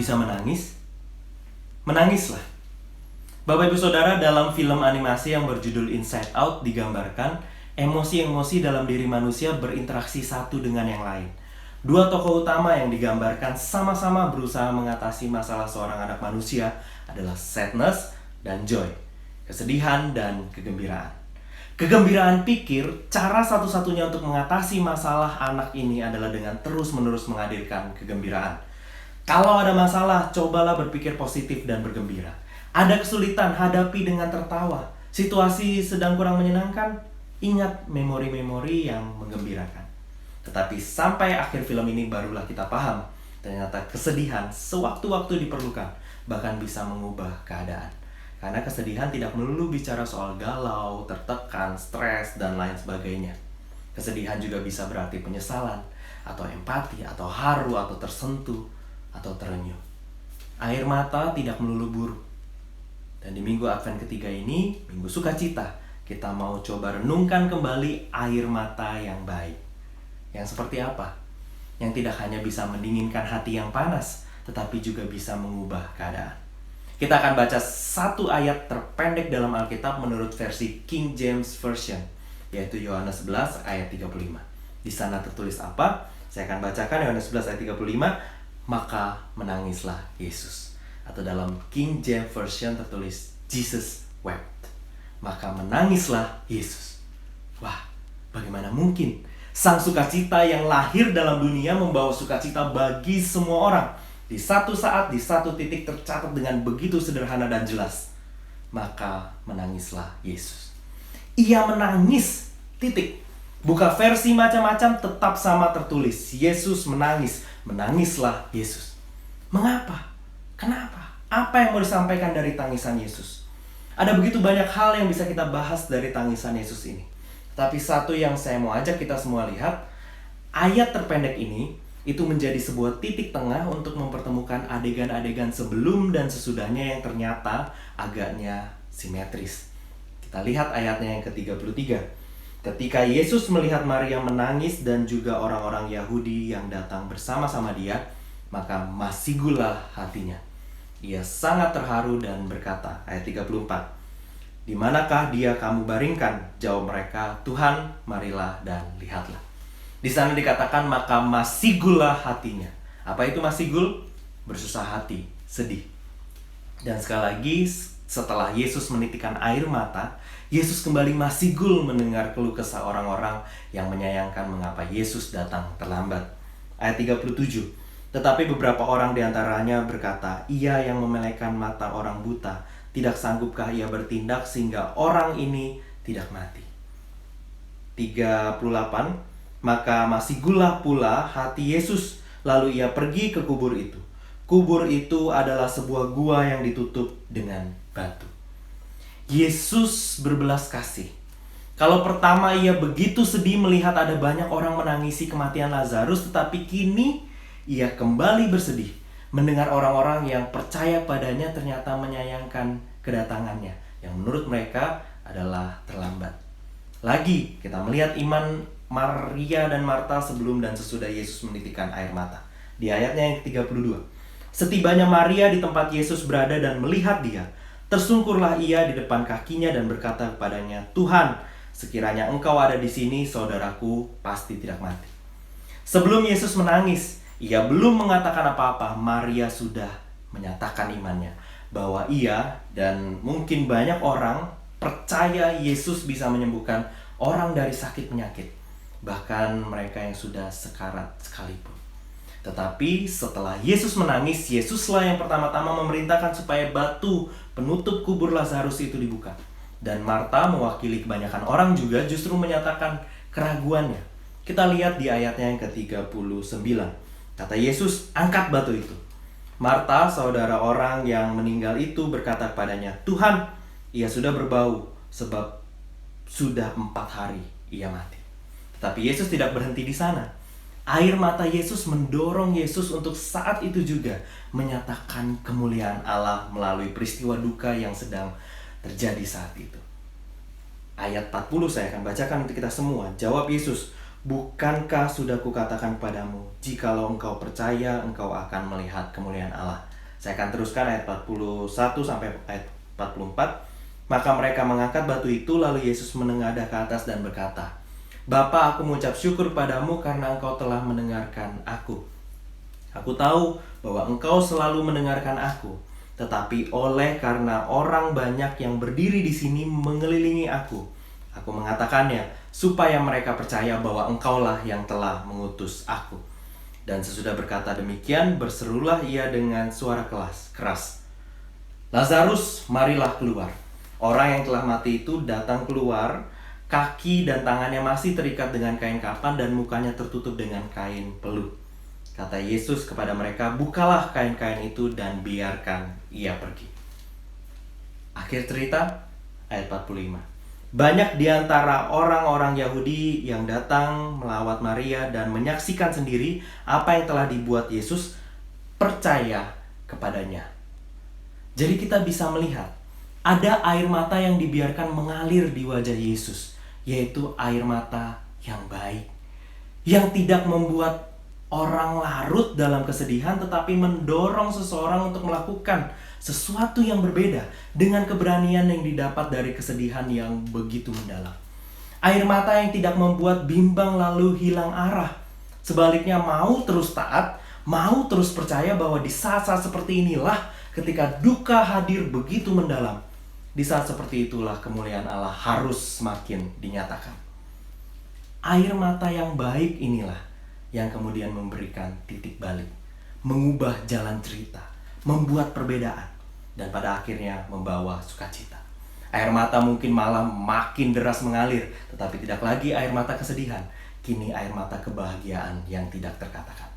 bisa menangis? Menangislah. Bapak Ibu Saudara, dalam film animasi yang berjudul Inside Out digambarkan emosi-emosi dalam diri manusia berinteraksi satu dengan yang lain. Dua tokoh utama yang digambarkan sama-sama berusaha mengatasi masalah seorang anak manusia adalah sadness dan joy, kesedihan dan kegembiraan. Kegembiraan pikir cara satu-satunya untuk mengatasi masalah anak ini adalah dengan terus-menerus menghadirkan kegembiraan. Kalau ada masalah, cobalah berpikir positif dan bergembira. Ada kesulitan, hadapi dengan tertawa. Situasi sedang kurang menyenangkan, ingat memori-memori yang menggembirakan. Tetapi sampai akhir film ini barulah kita paham, ternyata kesedihan sewaktu-waktu diperlukan, bahkan bisa mengubah keadaan. Karena kesedihan tidak melulu bicara soal galau, tertekan, stres, dan lain sebagainya. Kesedihan juga bisa berarti penyesalan, atau empati, atau haru, atau tersentuh, atau terenyuh. Air mata tidak melulu buruk. Dan di minggu Advent ketiga ini, Minggu Sukacita, kita mau coba renungkan kembali air mata yang baik. Yang seperti apa? Yang tidak hanya bisa mendinginkan hati yang panas, tetapi juga bisa mengubah keadaan. Kita akan baca satu ayat terpendek dalam Alkitab menurut versi King James Version, yaitu Yohanes 11 ayat 35. Di sana tertulis apa? Saya akan bacakan Yohanes 11 ayat 35. Maka menangislah Yesus. Atau dalam King James Version tertulis Jesus wept. Maka menangislah Yesus. Wah, bagaimana mungkin Sang Sukacita yang lahir dalam dunia membawa sukacita bagi semua orang. Di satu saat, di satu titik tercatat dengan begitu sederhana dan jelas. Maka menangislah Yesus. Ia menangis, titik. Buka versi macam-macam tetap sama tertulis. Yesus menangis. Menangislah Yesus. Mengapa? Kenapa? Apa yang mau disampaikan dari tangisan Yesus? Ada begitu banyak hal yang bisa kita bahas dari tangisan Yesus ini. Tapi satu yang saya mau ajak kita semua lihat, ayat terpendek ini itu menjadi sebuah titik tengah untuk mempertemukan adegan-adegan sebelum dan sesudahnya yang ternyata agaknya simetris. Kita lihat ayatnya yang ke-33. Ketika Yesus melihat Maria menangis dan juga orang-orang Yahudi yang datang bersama-sama dia, maka masigulah hatinya. Ia sangat terharu dan berkata, ayat 34, "Di manakah dia kamu baringkan?" Jawab mereka, "Tuhan, marilah dan lihatlah." Di sana dikatakan maka masigulah hatinya. Apa itu masigul? Bersusah hati, sedih. Dan sekali lagi, setelah Yesus menitikkan air mata, Yesus kembali masigul mendengar keluh kesah orang-orang yang menyayangkan mengapa Yesus datang terlambat. Ayat 37. Tetapi beberapa orang diantaranya berkata, "Ia yang memelekkan mata orang buta, tidak sanggupkah ia bertindak sehingga orang ini tidak mati?" 38. Maka masigullah pula hati Yesus, lalu ia pergi ke kubur itu. Kubur itu adalah sebuah gua yang ditutup dengan batu. Yesus berbelas kasih. Kalau pertama ia begitu sedih melihat ada banyak orang menangisi kematian Lazarus, tetapi kini ia kembali bersedih mendengar orang-orang yang percaya padanya ternyata menyayangkan kedatangannya, yang menurut mereka adalah terlambat. Lagi kita melihat iman Maria dan Marta sebelum dan sesudah Yesus menitikkan air mata. Di ayatnya yang ke-32. Setibanya Maria di tempat Yesus berada dan melihat dia, tersungkurlah ia di depan kakinya dan berkata kepadanya, "Tuhan, sekiranya engkau ada di sini, saudaraku pasti tidak mati." Sebelum Yesus menangis, ia belum mengatakan apa-apa, Maria sudah menyatakan imannya, bahwa ia dan mungkin banyak orang percaya Yesus bisa menyembuhkan orang dari sakit penyakit, bahkan mereka yang sudah sekarat sekalipun. Tetapi setelah Yesus menangis, Yesuslah yang pertama-tama memerintahkan supaya batu penutup kubur Lazarus itu dibuka. Dan Marta mewakili kebanyakan orang juga justru menyatakan keraguannya. Kita lihat di ayatnya yang ke-39. Kata Yesus, "Angkat batu itu." Marta, saudara orang yang meninggal itu, berkata kepadanya, "Tuhan, ia sudah berbau sebab sudah 4 hari ia mati." Tetapi Yesus tidak berhenti di sana. Air mata Yesus mendorong Yesus untuk saat itu juga menyatakan kemuliaan Allah melalui peristiwa duka yang sedang terjadi saat itu. Ayat 40 saya akan bacakan untuk kita semua. Jawab Yesus, "Bukankah sudah kukatakan padamu, jikalau engkau percaya, engkau akan melihat kemuliaan Allah?" Saya akan teruskan ayat 41 sampai ayat 44. Maka mereka mengangkat batu itu, lalu Yesus menengadah ke atas dan berkata, Bapa, aku mengucap syukur padamu karena engkau telah mendengarkan aku. Aku tahu bahwa engkau selalu mendengarkan aku, tetapi oleh karena orang banyak yang berdiri di sini mengelilingi aku mengatakannya, supaya mereka percaya bahwa engkaulah yang telah mengutus aku. Dan sesudah berkata demikian, berserulah ia dengan suara keras, Lazarus, marilah keluar. Orang yang telah mati itu datang keluar, kaki dan tangannya masih terikat dengan kain kapan dan mukanya tertutup dengan kain peluh. Kata Yesus kepada mereka, bukalah kain-kain itu dan biarkan ia pergi. Akhir cerita, ayat 45. Banyak di antara orang-orang Yahudi yang datang melawat Maria dan menyaksikan sendiri apa yang telah dibuat Yesus percaya kepadanya. Jadi kita bisa melihat ada air mata yang dibiarkan mengalir di wajah Yesus, yaitu air mata yang baik, yang tidak membuat orang larut dalam kesedihan, tetapi mendorong seseorang untuk melakukan sesuatu yang berbeda dengan keberanian yang didapat dari kesedihan yang begitu mendalam. Air mata yang tidak membuat bimbang lalu hilang arah. Sebaliknya mau terus taat, mau terus percaya bahwa di saat-saat seperti inilah ketika duka hadir begitu mendalam. Di saat seperti itulah kemuliaan Allah harus semakin dinyatakan. Air mata yang baik inilah yang kemudian memberikan titik balik, mengubah jalan cerita, membuat perbedaan, dan pada akhirnya membawa sukacita. Air mata mungkin malah makin deras mengalir, tetapi tidak lagi air mata kesedihan, kini air mata kebahagiaan yang tidak terkatakan.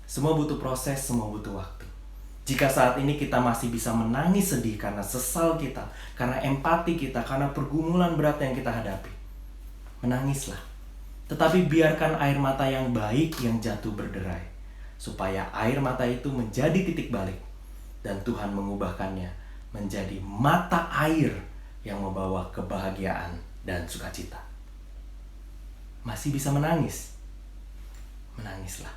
Semua butuh proses, semua butuh waktu. Jika saat ini kita masih bisa menangis sedih karena sesal kita, karena empati kita, karena pergumulan berat yang kita hadapi, menangislah. Tetapi biarkan air mata yang baik yang jatuh berderai, supaya air mata itu menjadi titik balik, dan Tuhan mengubahkannya menjadi mata air yang membawa kebahagiaan dan sukacita. Masih bisa menangis? Menangislah.